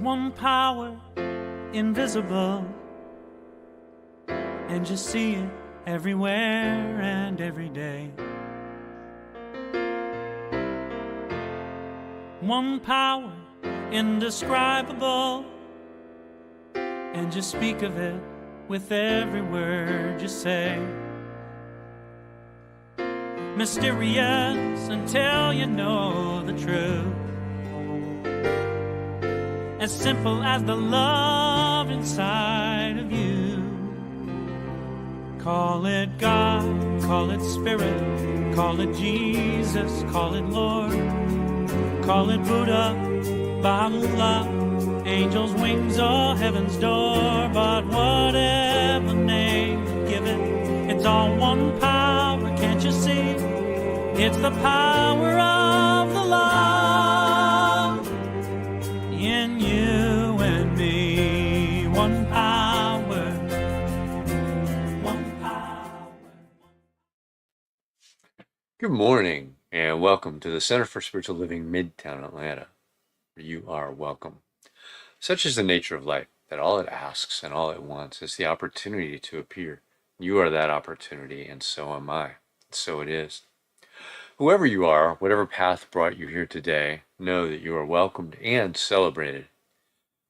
one power, invisible, and you see it everywhere and every day. One power, indescribable, and you speak of it with every word you say. Mysterious until you know the truth. As simple as the love inside of you. Call it God, call it Spirit, call it Jesus, call it Lord, call it Buddha, Baha'u'llah, angels' wings or heaven's door. But whatever name you give it, it's all one power, can't you see? It's the power of the love in you and me. One power, one power. Good morning and welcome to the Center for Spiritual Living, Midtown, Atlanta. You are welcome. Such is the nature of life, that all it asks and all it wants is the opportunity to appear. You are that opportunity, and so am I. So it is. Whoever you are, whatever path brought you here today, know that you are welcomed and celebrated.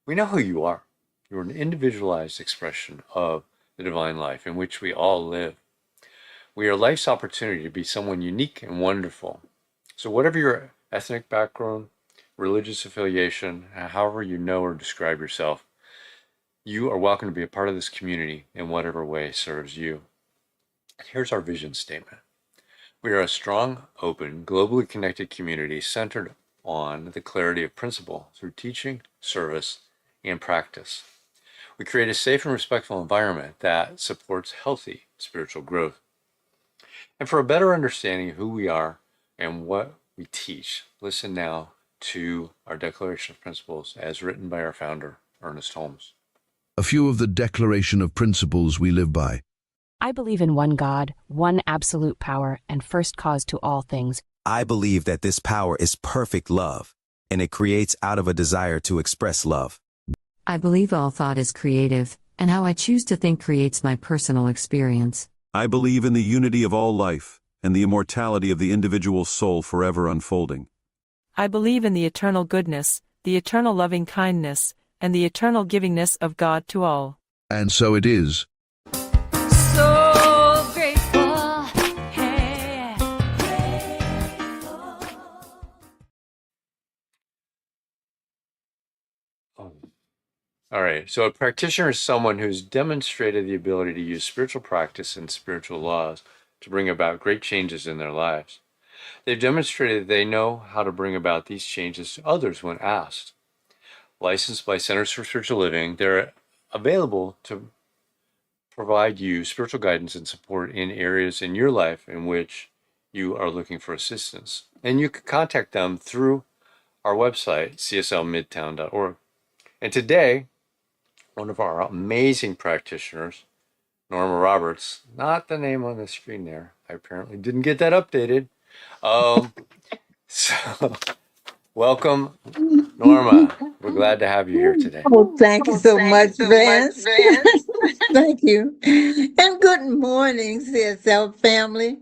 We know who you are. You are an individualized expression of the divine life in which we all live. We are life's opportunity to be someone unique and wonderful. So whatever your ethnic background, religious affiliation, however you know or describe yourself, you are welcome to be a part of this community in whatever way serves you. Here's our vision statement. We are a strong, open, globally connected community centered on the clarity of principle through teaching, service, and practice. We create a safe and respectful environment that supports healthy spiritual growth. And for a better understanding of who we are and what we teach, listen now to our Declaration of Principles as written by our founder, Ernest Holmes. A few of the Declaration of Principles we live by. I believe in one God, one absolute power, and first cause to all things. I believe that this power is perfect love, and it creates out of a desire to express love. I believe all thought is creative, and how I choose to think creates my personal experience. I believe in the unity of all life, and the immortality of the individual soul forever unfolding. I believe in the eternal goodness, the eternal loving kindness, and the eternal givingness of God to all. And so it is. So grateful, hey, All right, so a practitioner is someone who's demonstrated the ability to use spiritual practice and spiritual laws to bring about great changes in their lives. They've demonstrated they know how to bring about these changes to others when asked. Licensed by Centers for Spiritual Living, they're available to provide you spiritual guidance and support in areas in your life in which you are looking for assistance. And you can contact them through our website, cslmidtown.org. And today, one of our amazing practitioners, Norma Roberts, not the name on the screen there. I apparently didn't get that updated. So welcome, Norma. We're glad to have you here today. Oh, thank you so much, Vance. Thank you. And good morning, CSL family.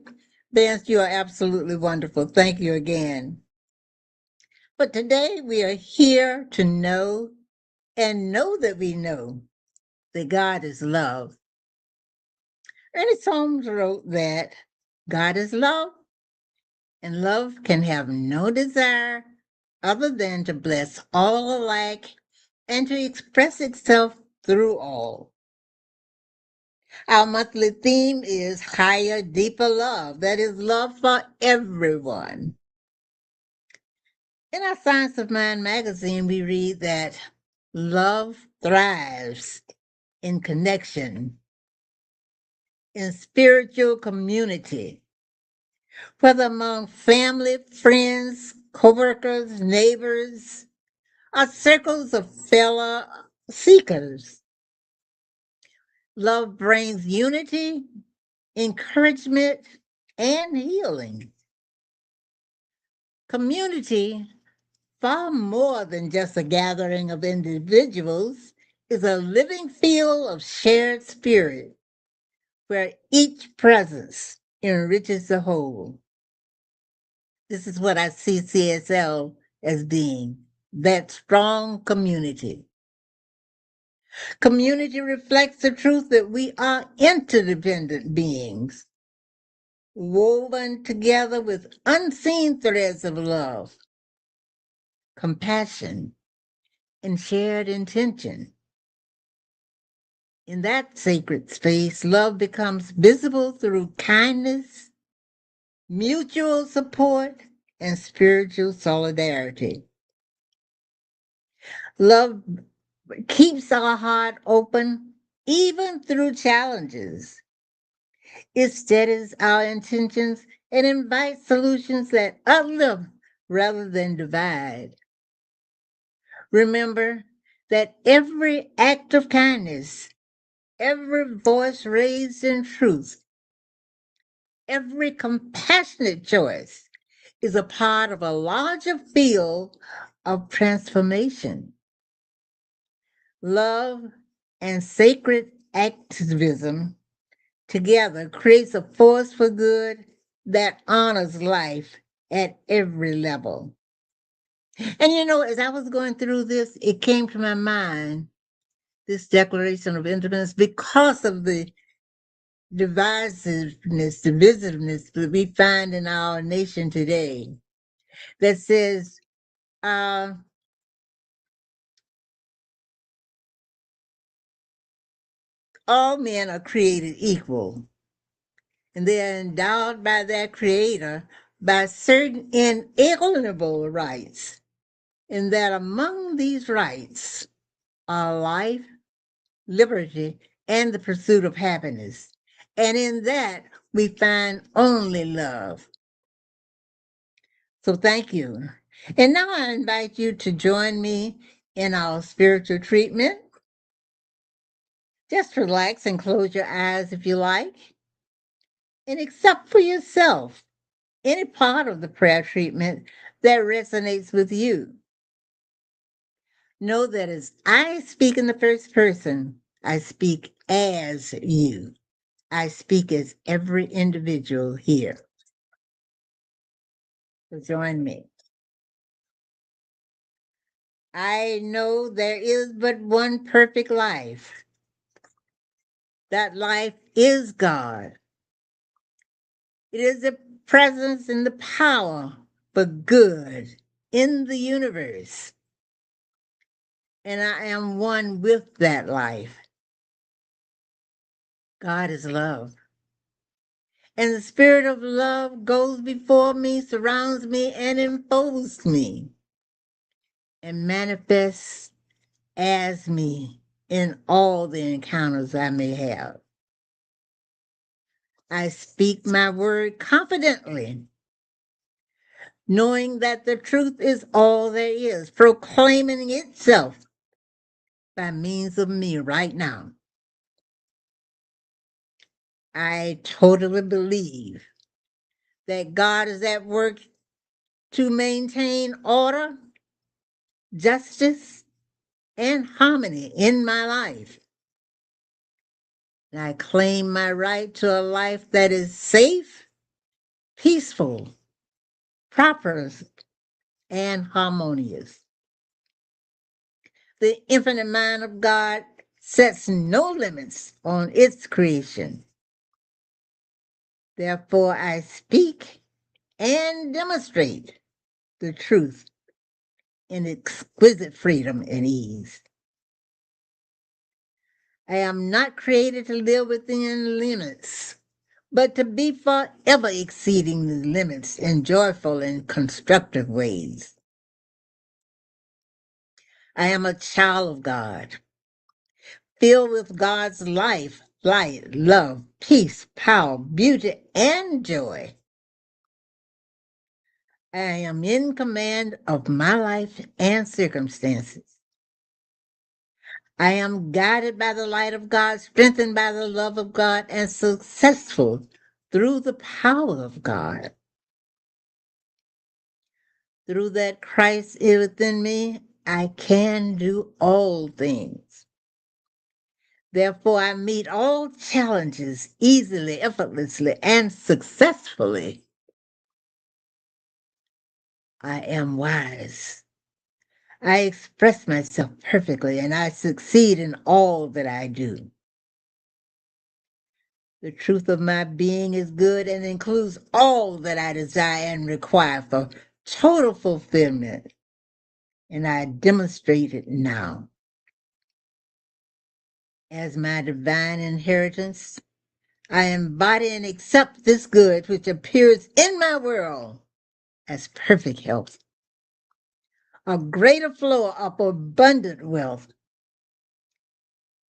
Vance, you are absolutely wonderful. Thank you again. But today we are here to know and know that we know that God is love. Ernest Holmes wrote that God is love, and love can have no desire other than to bless all alike and to express itself through all. Our monthly theme is higher, deeper love. That is love for everyone. In our Science of Mind magazine, we read that love thrives in connection, in spiritual community, whether among family, friends, co-workers, neighbors, or circles of fellow seekers. Love brings unity, encouragement, and healing. Community far more than just a gathering of individuals, is a living field of shared spirit where each presence enriches the whole. This is what I see CSL as being, that strong community. Community reflects the truth that we are interdependent beings, woven together with unseen threads of love, compassion, and shared intention. In that sacred space, love becomes visible through kindness, mutual support, and spiritual solidarity. Love keeps our heart open even through challenges. It steadies our intentions and invites solutions that uplift rather than divide. Remember that every act of kindness, every voice raised in truth, every compassionate choice is a part of a larger field of transformation. Love and sacred activism together creates a force for good that honors life at every level. And as I was going through this, it came to my mind, this Declaration of Independence, because of the divisiveness that we find in our nation today, that says, all men are created equal, and they are endowed by their Creator by certain inalienable rights, and that among these rights are life, liberty, and the pursuit of happiness. And in that, we find only love. So thank you. And now I invite you to join me in our spiritual treatment. Just relax and close your eyes if you like, and accept for yourself any part of the prayer treatment that resonates with you. Know that as I speak in the first person, I speak as you. I speak as every individual here. So join me. I know there is but one perfect life. That life is God. It is the presence and the power for good in the universe. And I am one with that life. God is love. And the spirit of love goes before me, surrounds me, and enfolds me, and manifests as me in all the encounters I may have. I speak my word confidently, knowing that the truth is all there is, proclaiming itself by means of me right now. I totally believe that God is at work to maintain order, justice, and harmony in my life. And I claim my right to a life that is safe, peaceful, prosperous, and harmonious. The infinite mind of God sets no limits on its creation. Therefore, I speak and demonstrate the truth in exquisite freedom and ease. I am not created to live within limits, but to be forever exceeding the limits in joyful and constructive ways. I am a child of God, filled with God's life, light, love, peace, power, beauty, and joy. I am in command of my life and circumstances. I am guided by the light of God, strengthened by the love of God, and successful through the power of God. Through that Christ is within me, I can do all things. Therefore, I meet all challenges easily, effortlessly, and successfully. I am wise. I express myself perfectly, and I succeed in all that I do. The truth of my being is good and includes all that I desire and require for total fulfillment, and I demonstrate it now. As my divine inheritance, I embody and accept this good which appears in my world as perfect health, a greater flow of abundant wealth,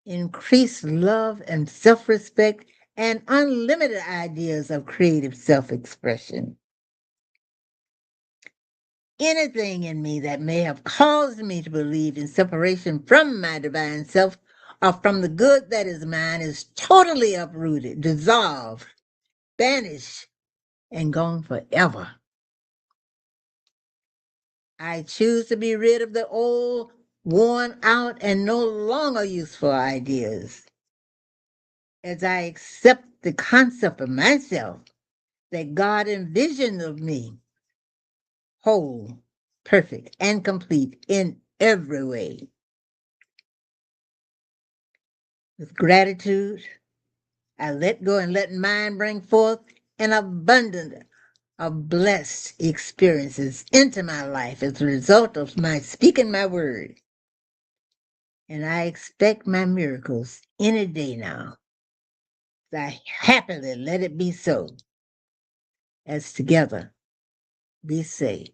increased love and self-respect, and unlimited ideas of creative self-expression. Anything in me that may have caused me to believe in separation from my divine self or from the good that is mine is totally uprooted, dissolved, banished, and gone forever. I choose to be rid of the old, worn out, and no longer useful ideas. As I accept the concept of myself that God envisioned of me, whole, perfect, and complete in every way. With gratitude, I let go and let mine bring forth an abundance of blessed experiences into my life as a result of my speaking my word. And I expect my miracles any day now. I happily let it be so, as together we say,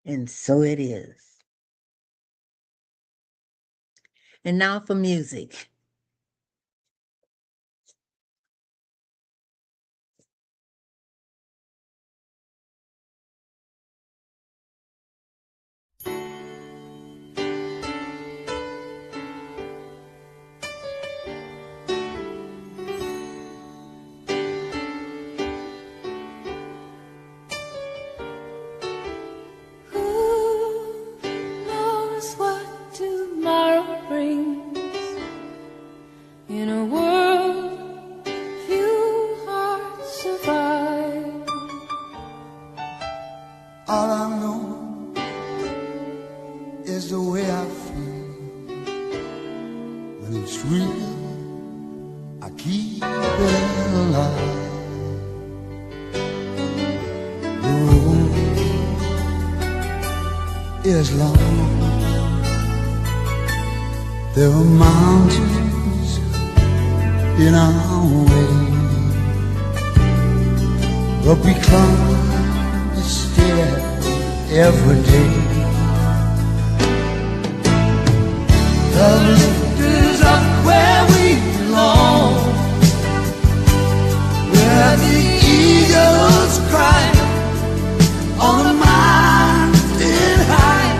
and so it is. And now for music. In a world few hearts survive. All I know is the way I feel. When it's real, I keep it alive. The road is long. There are mountains in our way, but we climb a stair every day. The lift is up where we belong, where the eagles cry on the mountain high.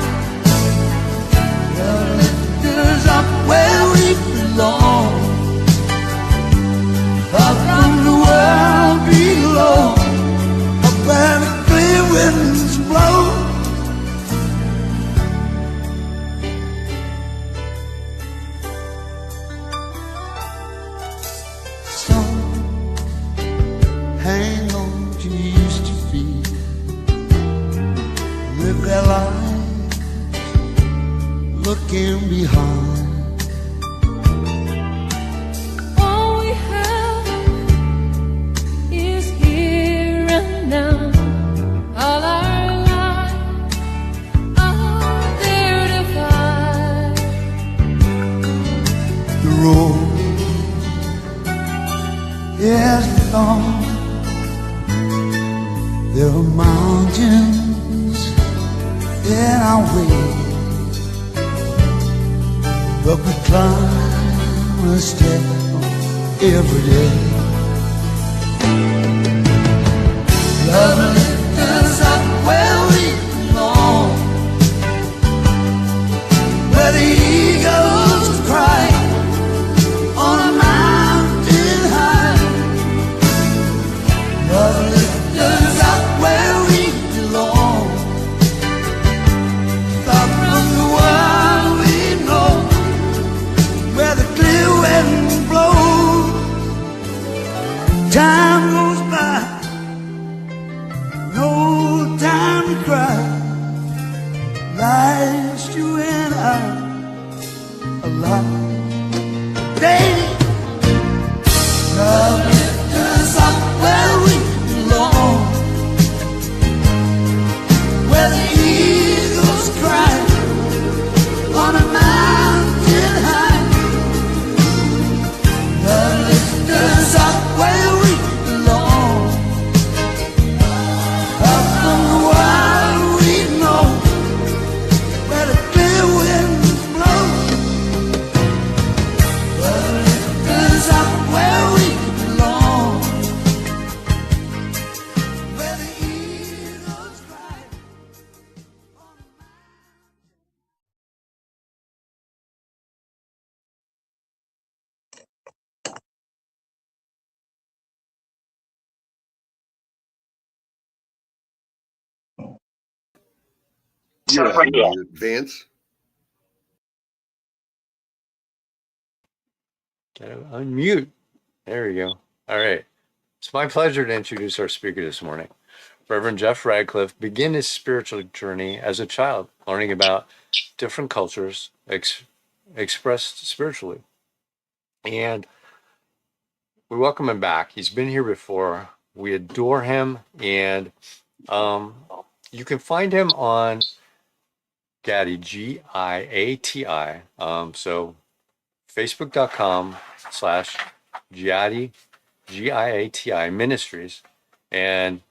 The lift is up where we belong, up from the world below, up where the clear winds blow. Some hang on to used to be, live their lives looking behind. Yes, Lord, there are mountains in our way, but we climb a step every day. Love lifts us up where we belong, where the eagles cry on a mountain high. Love lifts us up where we belong, cry. Last you and I alive. Baby, love lifts us up where we belong, where the eagles cry on a mountain high. Love lifts us up where we belong, up from the wild we know, where the clear winds blow. Love lifts us up where we belong, where the eagles cry. You're on mute, Vance. Gotta unmute. There we go. All right. It's my pleasure to introduce our speaker this morning. Reverend Jeff Radcliff began his spiritual journey as a child, learning about different cultures expressed spiritually. And we welcome him back. He's been here before. We adore him. And you can find him on Giati, Giati. So facebook.com/Giati, Giati Ministries. And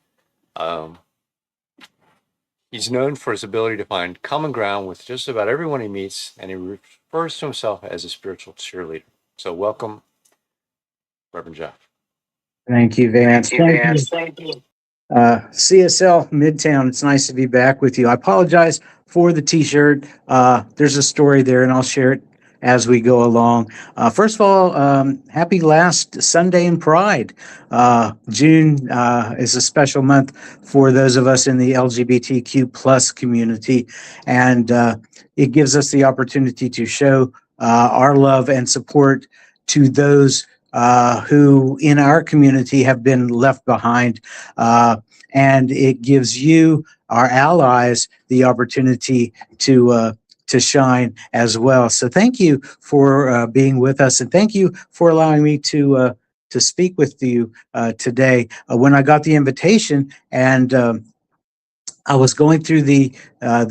he's known for his ability to find common ground with just about everyone he meets, and he refers to himself as a spiritual cheerleader. So welcome, Reverend Jeff. Thank you, Vance. Thank you. CSL Midtown, it's nice to be back with you. I apologize for the t-shirt. There's a story there, and I'll share it as we go along. First of all, happy last Sunday in Pride. June is a special month for those of us in the LGBTQ plus community, and it gives us the opportunity to show our love and support to those who in our community have been left behind. And it gives you, our allies, the opportunity to shine as well. So thank you for being with us, and thank you for allowing me to speak with you today. When I got the invitation and I was going through the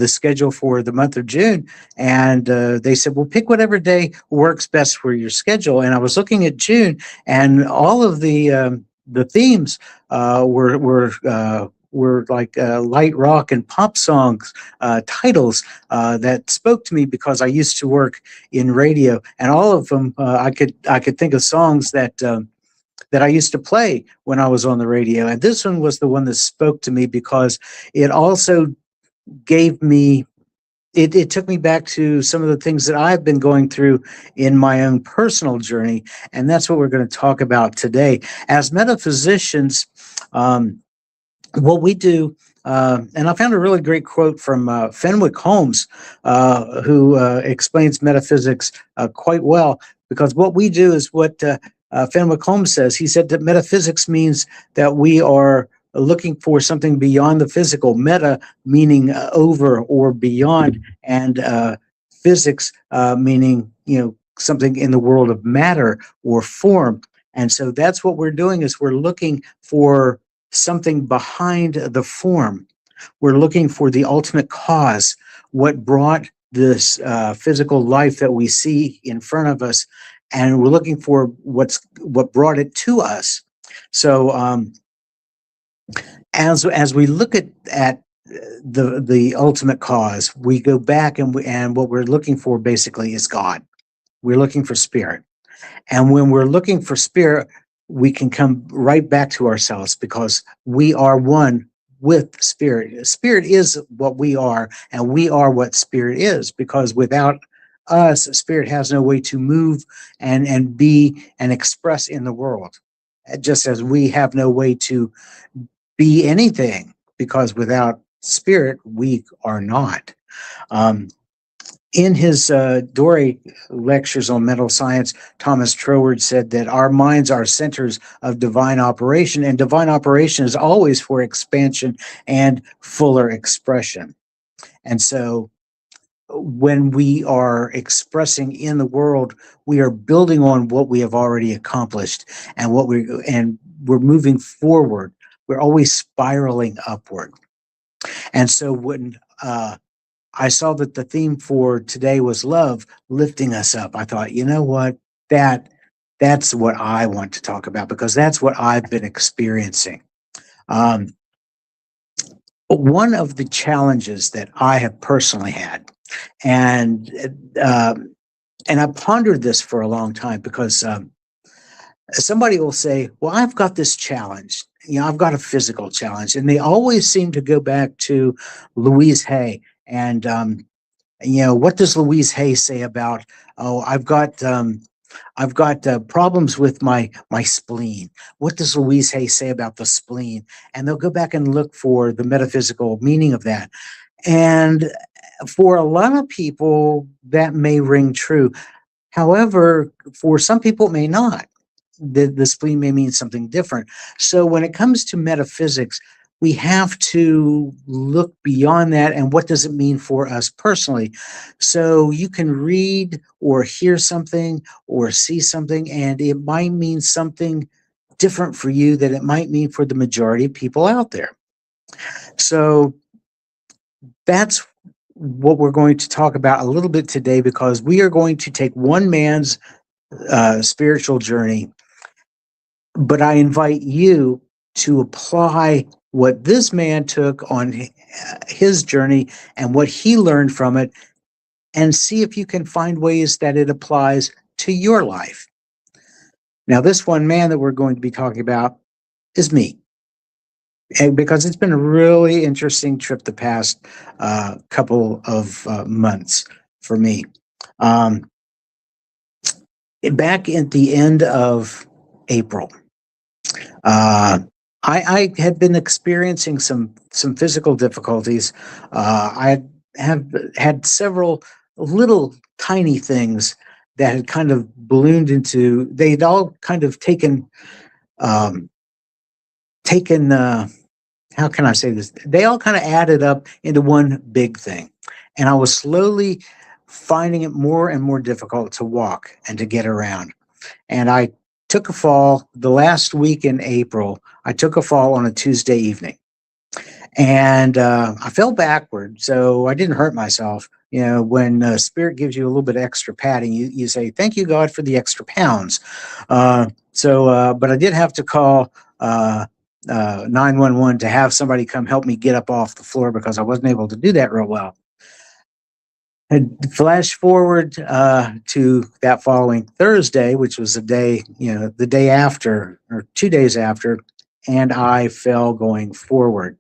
schedule for the month of June, and they said, well, pick whatever day works best for your schedule. And I was looking at June, and all of the themes were like light rock and pop songs titles that spoke to me, because I used to work in radio, and all of them I could think of songs that I used to play when I was on the radio. And this one was the one that spoke to me, because it also gave me, it took me back to some of the things that I've been going through in my own personal journey. And that's what we're going to talk about today. As metaphysicians, what we do, and I found a really great quote from Fenwick Holmes, who explains metaphysics quite well, because what we do is what Fenwick Holmes says. He said that metaphysics means that we are looking for something beyond the physical. Meta meaning over or beyond, and physics meaning, something in the world of matter or form. And so that's what we're doing, is we're looking for something behind the form. We're looking for the ultimate cause, what brought this physical life that we see in front of us, and we're looking for what brought it to us. So as we look at the ultimate cause, we go back, and what we're looking for basically is God. We're looking for spirit. And when we're looking for spirit, we can come right back to ourselves, because we are one with spirit. Spirit is what we are, and we are what spirit is, because without us, spirit has no way to move and be and express in the world, just as we have no way to be anything, because without spirit, we are not. In his Doré lectures on mental science, Thomas Troward said that our minds are centers of divine operation, and divine operation is always for expansion and fuller expression. And so when we are expressing in the world, we are building on what we have already accomplished, and we're moving forward. We're always spiraling upward. And so when I saw that the theme for today was love, lifting us up, I thought, you know what? That's what I want to talk about, because that's what I've been experiencing. One of the challenges that I have personally had, and I pondered this for a long time, because somebody will say, well, I've got this challenge. I've got a physical challenge. And they always seem to go back to Louise Hay. And, what does Louise Hay say about, oh, I've got problems with my spleen. What does Louise Hay say about the spleen? And they'll go back and look for the metaphysical meaning of that. And for a lot of people, that may ring true. However, for some people, it may not. The spleen may mean something different. So when it comes to metaphysics, we have to look beyond that, and what does it mean for us personally? So you can read or hear something or see something, and it might mean something different for you than it might mean for the majority of people out there. So that's what we're going to talk about a little bit today, because we are going to take one man's spiritual journey, but I invite you to apply what this man took on his journey and what he learned from it, and see if you can find ways that it applies to your life. Now, this one man that we're going to be talking about is me, and because it's been a really interesting trip the past couple of months for me. Back at the end of April, I had been experiencing some physical difficulties. I have had several little tiny things that had kind of ballooned into. They'd all kind of taken. How can I say this? They all kind of added up into one big thing, and I was slowly finding it more and more difficult to walk and to get around. And I took a fall the last week in April. I took a fall on a Tuesday evening, and I fell backward, so I didn't hurt myself. When Spirit gives you a little bit extra padding, you say, thank you, God, for the extra pounds. But I did have to call 911 to have somebody come help me get up off the floor, because I wasn't able to do that real well. And flash forward to that following Thursday, which was the day after, or 2 days after, and I fell going forward.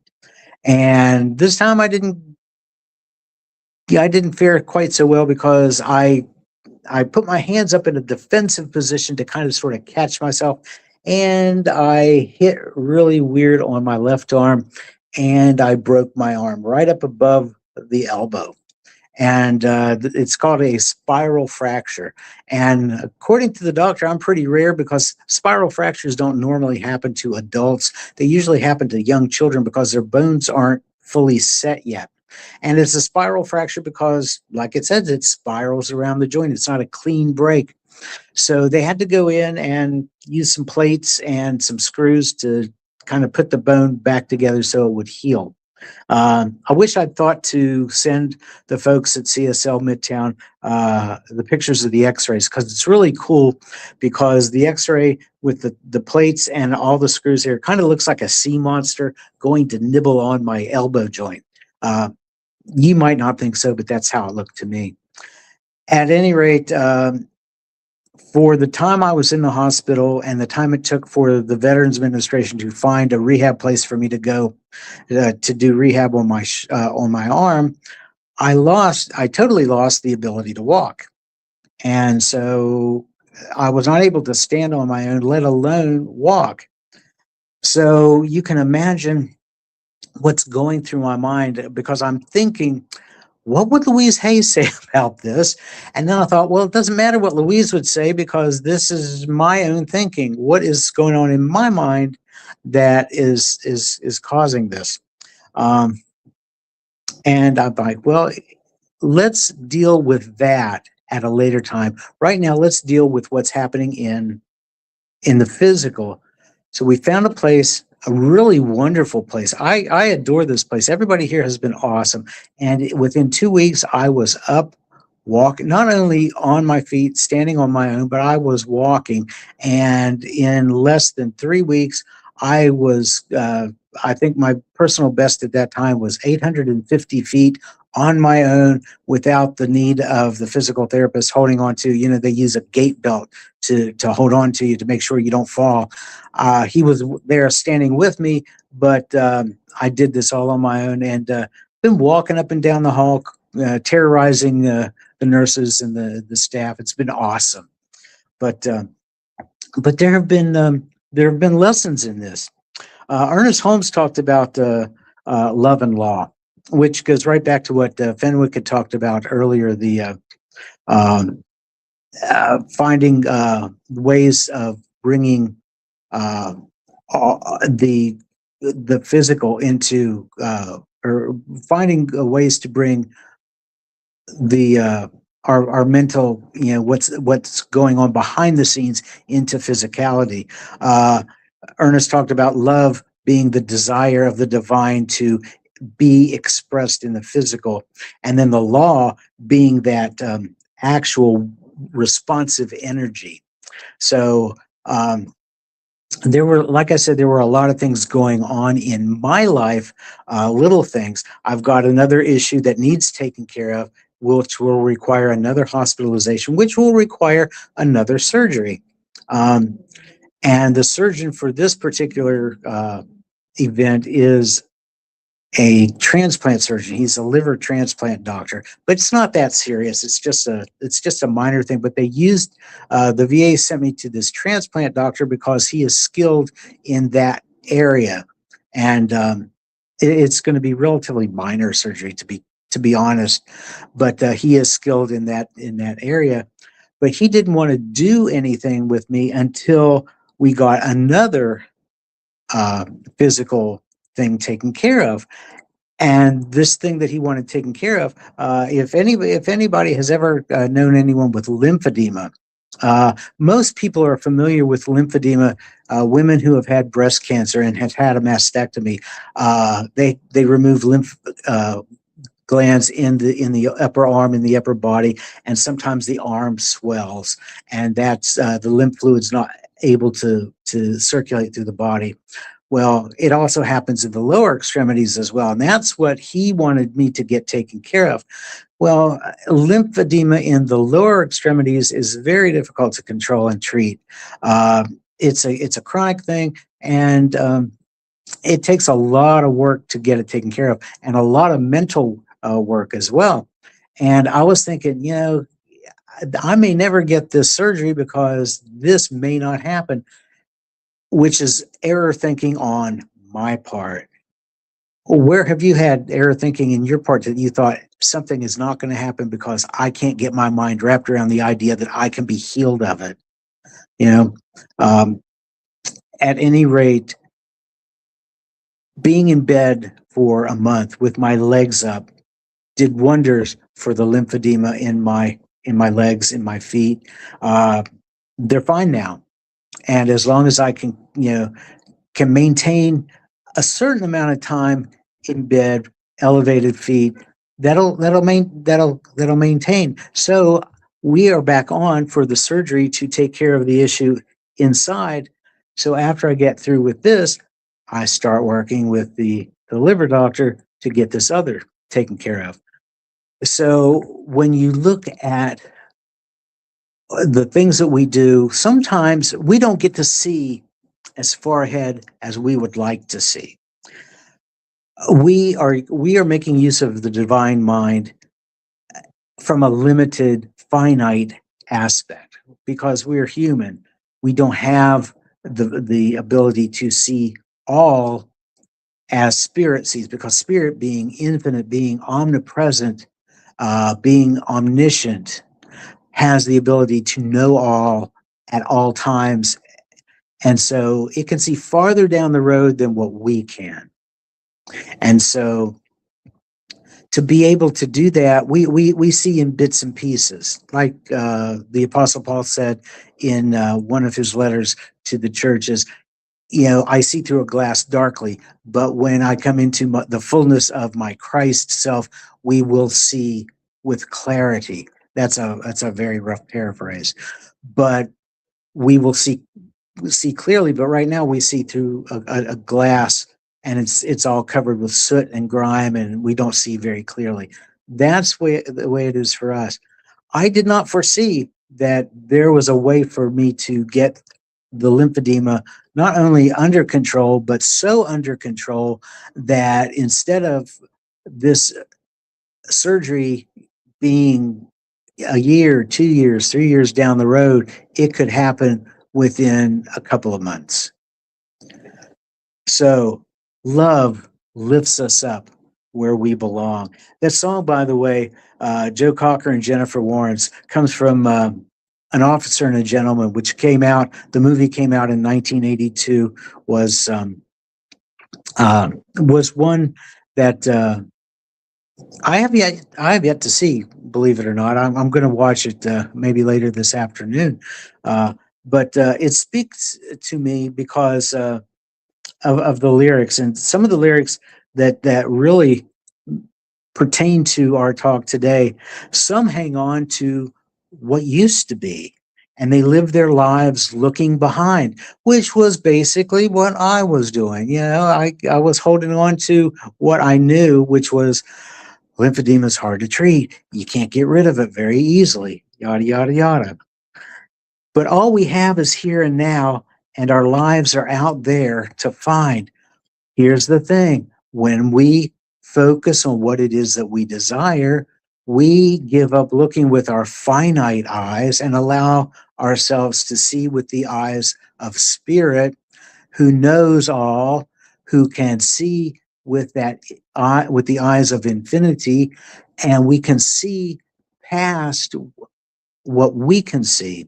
And this time I didn't fare quite so well, because I put my hands up in a defensive position to kind of sort of catch myself, and I hit really weird on my left arm, and I broke my arm right up above the elbow. And it's called a spiral fracture. And according to the doctor, I'm pretty rare, because spiral fractures don't normally happen to adults. They usually happen to young children, because their bones aren't fully set yet. And it's a spiral fracture because, like it says, it spirals around the joint. It's not a clean break. So they had to go in and use some plates and some screws to kind of put the bone back together so it would heal. I wish I'd thought to send the folks at CSL Midtown the pictures of the x-rays, because it's really cool, because the x-ray with the plates and all the screws here kind of looks like a sea monster going to nibble on my elbow joint. You might not think so, but that's how it looked to me. At any rate, for the time I was in the hospital and the time it took for the Veterans Administration to find a rehab place for me to go to do rehab on my arm, I totally lost the ability to walk. And so I was not able to stand on my own, let alone walk. So you can imagine what's going through my mind, because I'm thinking, what would Louise Hayes say about this? And then I thought, well, it doesn't matter what Louise would say because this is my own thinking. What is going on in my mind that is causing this? And I'm like, well, let's deal with that at a later time. Right now, let's deal with what's happening in the physical. So we found a place, a really wonderful place. I adore this place. Everybody here has been awesome. And within 2 weeks, I was up walking, not only on my feet, standing on my own, but I was walking. And in less than 3 weeks, I was, I think my personal best at that time was 850 feet on my own without the need of the physical therapist holding on to, they use a gait belt to hold on to you to make sure you don't fall. He was there standing with me, but I did this all on my own and been walking up and down the hall, terrorizing the nurses and the staff. It's been awesome. But there have been lessons in this. Ernest Holmes talked about love and law, which goes right back to what Fenwick had talked about earlier, the finding ways of bringing the physical into, or finding ways to bring the our mental, what's going on behind the scenes into physicality. Ernest talked about love being the desire of the divine to be expressed in the physical, and then the law being that actual responsive energy. So there were, like I said, there were a lot of things going on in my life, little things. I've got another issue that needs taken care of, which will require another hospitalization, which will require another surgery. And the surgeon for this particular event is a transplant surgeon. He's a liver transplant doctor, but it's not that serious. It's just a minor thing. But they used the VA sent me to this transplant doctor because he is skilled in that area, and it's going to be relatively minor surgery to be honest. But he is skilled in that area. But he didn't want to do anything with me until we got another physical thing taken care of. And this thing that he wanted taken care of, if anybody has ever known anyone with lymphedema, most people are familiar with lymphedema. Women who have had breast cancer and have had a mastectomy, they remove lymph glands in the upper arm and the upper body, and sometimes the arm swells, and that's the lymph fluid's not able to circulate through the body. Well, it also happens in the lower extremities as well, and that's what he wanted me to get taken care of. Well, lymphedema in the lower extremities is very difficult to control and treat. It's a chronic thing, and it takes a lot of work to get it taken care of, and a lot of mental work as well. And I was thinking, I may never get this surgery because this may not happen, which is error thinking on my part. Where have you had error thinking in your part that you thought something is not going to happen because I can't get my mind wrapped around the idea that I can be healed of it? At any rate, being in bed for a month with my legs up did wonders for the lymphedema in my legs, in my feet. They're fine now. And as long as I can maintain a certain amount of time in bed, elevated feet, that'll maintain. So we are back on for the surgery to take care of the issue inside. So after I get through with this, I start working with the liver doctor to get this other taken care of. So when you look at the things that we do, sometimes we don't get to see as far ahead as we would like to see. We are making use of the divine mind from a limited, finite aspect because we're human. We don't have the ability to see all as spirit sees, because spirit being infinite, being omnipresent, being omniscient, has the ability to know all at all times. And so it can see farther down the road than what we can. And so to be able to do that, we see in bits and pieces, like the Apostle Paul said in one of his letters to the churches. I see through a glass darkly, but when I come into the fullness of my Christ self, we will see with clarity. That's a very rough paraphrase, but we will see clearly. But right now we see through a glass, and it's all covered with soot and grime, and we don't see very clearly. That's the way it is for us. I did not foresee that there was a way for me to get the lymphedema not only under control, but so under control that instead of this surgery being a year, 2 years, 3 years down the road, it could happen within a couple of months. So love lifts us up where we belong. That song, by the way, Joe Cocker and Jennifer Lawrence, comes from An Officer and a Gentleman, which came out, the movie came out in 1982, was one that I have yet to see, believe it or not. I'm going to watch it maybe later this afternoon. But it speaks to me because of the lyrics, and some of the lyrics that really pertain to our talk today. Some hang on to what used to be, and they live their lives looking behind, which was basically what I was doing. I was holding on to what I knew, which was lymphedema is hard to treat. You can't get rid of it very easily, yada, yada, yada. But all we have is here and now, and our lives are out there to find. Here's the thing. When we focus on what it is that we desire, we give up looking with our finite eyes and allow ourselves to see with the eyes of Spirit, who knows all, who can see with that eye, with the eyes of infinity, and we can see past what we can see.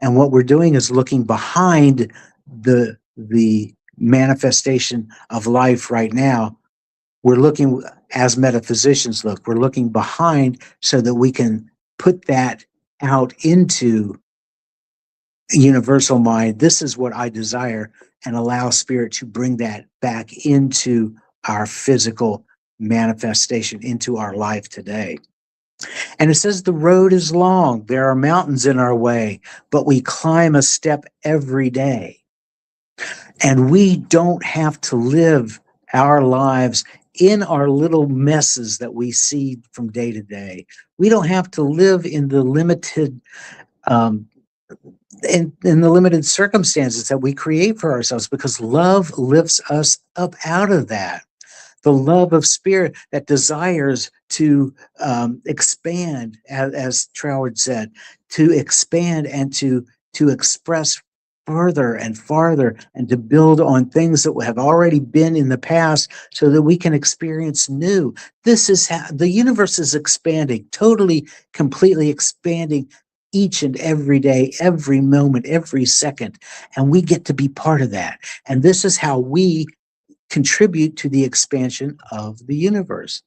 And what we're doing is looking behind the manifestation of life right now. We're looking, as metaphysicians look, we're looking behind so that we can put that out into universal mind. This is what I desire, and allow Spirit to bring that back into our physical manifestation, into our life today. And it says the road is long. There are mountains in our way, but we climb a step every day. And we don't have to live our lives in our little messes that we see from day to day. We don't have to live in the limited in the limited circumstances that we create for ourselves, because love lifts us up out of that. The love of Spirit that desires to expand, as Troward said, to expand and to express further and farther, and to build on things that have already been in the past so that we can experience new. This is how the universe is expanding, totally, completely expanding each and every day, every moment, every second. And we get to be part of that. And this is how we contribute to the expansion of the universe.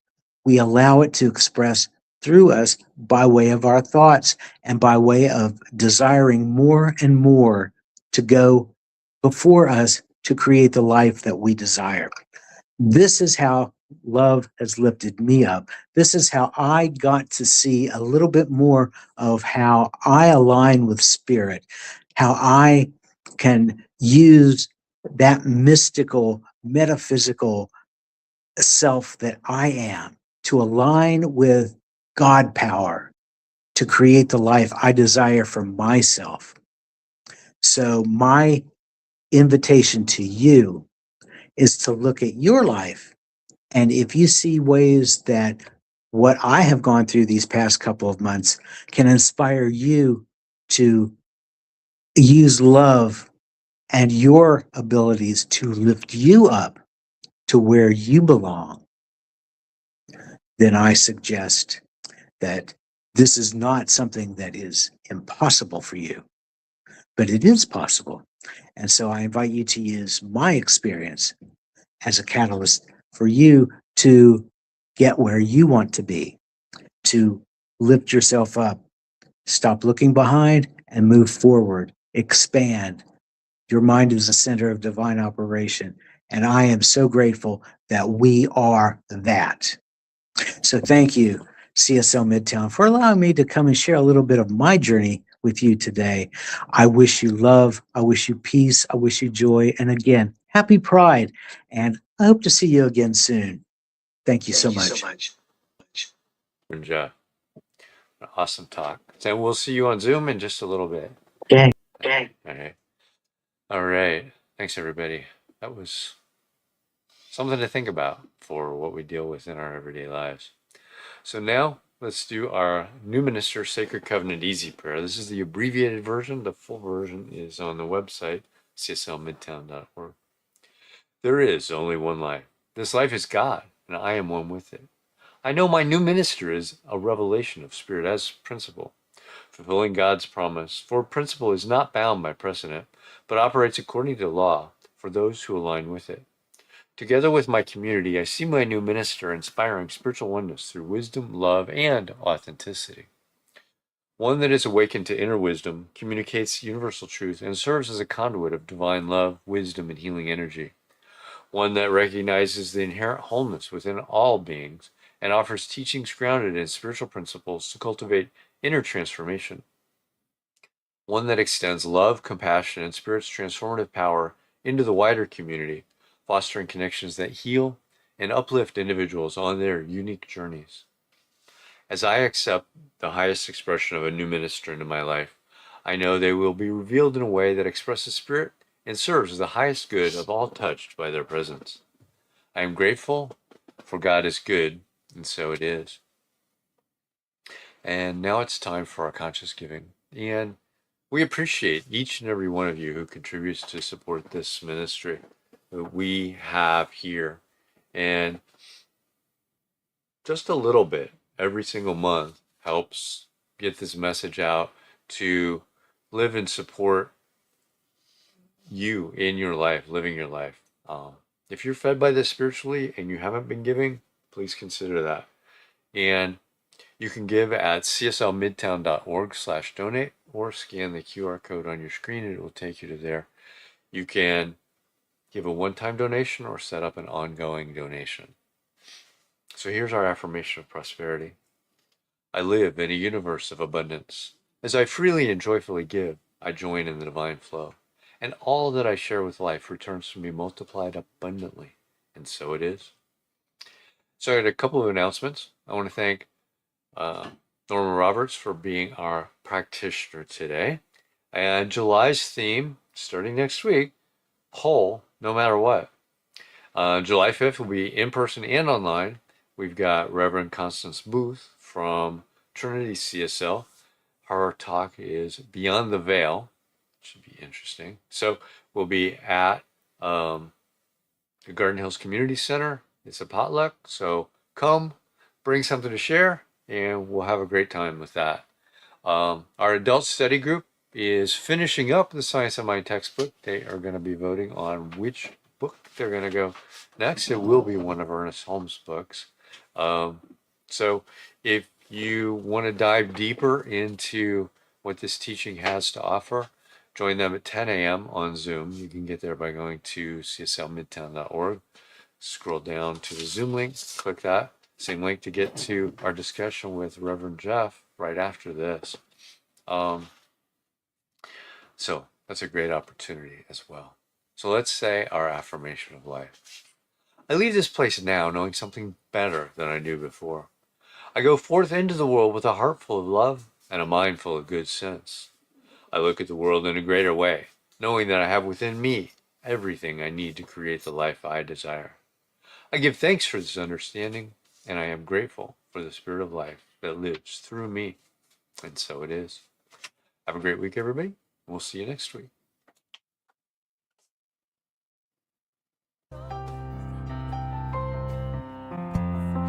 We allow it to express through us by way of our thoughts and by way of desiring more and more to go before us to create the life that we desire. This is how love has lifted me up. This is how I got to see a little bit more of how I align with Spirit, how I can use that mystical, metaphysical self that I am to align with God power to create the life I desire for myself. So my invitation to you is to look at your life, and if you see ways that what I have gone through these past couple of months can inspire you to use love and your abilities to lift you up to where you belong, then I suggest that this is not something that is impossible for you, but it is possible. And so I invite you to use my experience as a catalyst for you to get where you want to be, to lift yourself up, stop looking behind and move forward, expand. Your mind is the center of divine operation. And I am so grateful that we are that. So thank you, CSL Midtown, for allowing me to come and share a little bit of my journey with you today. I wish you love. I wish you peace. I wish you joy. And again, happy Pride. And I hope to see you again soon. Thank you so much. Good job. Awesome talk. So we'll see you on Zoom in just a little bit. Okay. All right. All right. Thanks, everybody. That was something to think about for what we deal with in our everyday lives. So now let's do our New Minister Sacred Covenant Easy Prayer. This is the abbreviated version. The full version is on the website, cslmidtown.org. There is only one life. This life is God, and I am one with it. I know my new minister is a revelation of Spirit as principle, fulfilling God's promise, for principle is not bound by precedent, but operates according to law for those who align with it. Together with my community, I see my new minister inspiring spiritual oneness through wisdom, love, and authenticity. One that is awakened to inner wisdom, communicates universal truth, and serves as a conduit of divine love, wisdom, and healing energy. One that recognizes the inherent wholeness within all beings and offers teachings grounded in spiritual principles to cultivate inner transformation. One that extends love, compassion, and Spirit's transformative power into the wider community, fostering connections that heal and uplift individuals on their unique journeys. As I accept the highest expression of a new minister into my life, I know they will be revealed in a way that expresses Spirit and serves as the highest good of all touched by their presence. I am grateful, for God is good, and so it is. And now it's time for our conscious giving. And we appreciate each and every one of you who contributes to support this ministry that we have here. And just a little bit every single month helps get this message out to live and support you in your life, living your life. If you're fed by this spiritually and you haven't been giving, please consider that. And you can give at cslmidtown.org/donate or scan the QR code on your screen and it will take you to there. You can give a one-time donation or set up an ongoing donation. So here's our affirmation of prosperity. I live in a universe of abundance. As I freely and joyfully give, I join in the divine flow. And all that I share with life returns to me multiplied abundantly. And so it is. So I had a couple of announcements. I want to thank Norma Roberts for being our practitioner today. And July's theme, starting next week, whole, no matter what. July 5th will be in person and online. We've got Reverend Constance Booth from Trinity CSL. Her talk is Beyond the Veil. Should be interesting. So we'll be at the Garden Hills Community Center. It's a potluck, so come, bring something to share, and we'll have a great time with that. Our adult study group is finishing up the Science of Mind textbook. They are going to be voting on which book they're going to go next. It will be one of Ernest Holmes' books. So if you want to dive deeper into what this teaching has to offer, join them at 10 a.m. on Zoom. You can get there by going to cslmidtown.org. Scroll down to the Zoom link, click that. Same link to get to our discussion with Reverend Jeff right after this. So that's a great opportunity as well. So let's say our affirmation of life. I leave this place now knowing something better than I knew before. I go forth into the world with a heart full of love and a mind full of good sense. I look at the world in a greater way, knowing that I have within me everything I need to create the life I desire. I give thanks for this understanding, and I am grateful for the Spirit of life that lives through me. And so it is. Have a great week, everybody. We'll see you next week.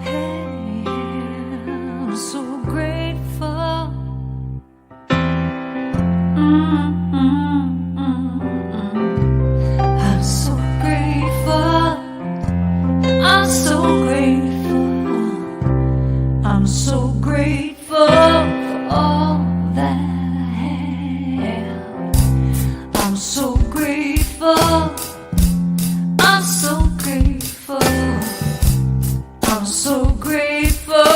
Hey, I'm so grateful. I'm so grateful for all that I have. I'm so grateful. I'm so grateful. I'm so grateful.